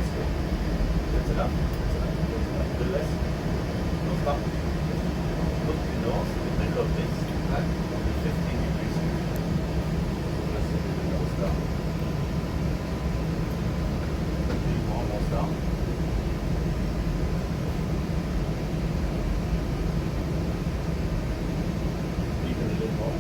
That's good. That's enough. That's enough. That's enough. A little less. No, stop. Look the nose, the middle of this. Right? On the 15 degrees. Just a little nose down. A little more nose down. Even a little more.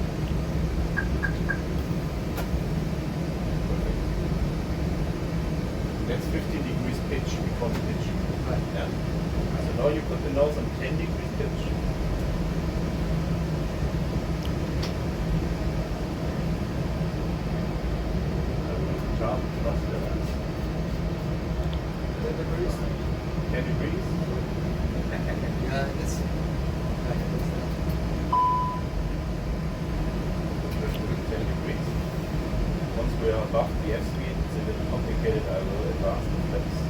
That's 15 degrees pitch, we call it pitch. Right. Yeah. So now you put the nose on 10 degrees pitch. Sharp, trust the lens. 10 degrees. 10 degrees. Yeah, that's. Push to 10 degrees. Once we are above the F speed, it's a little complicated. I will advance the flaps.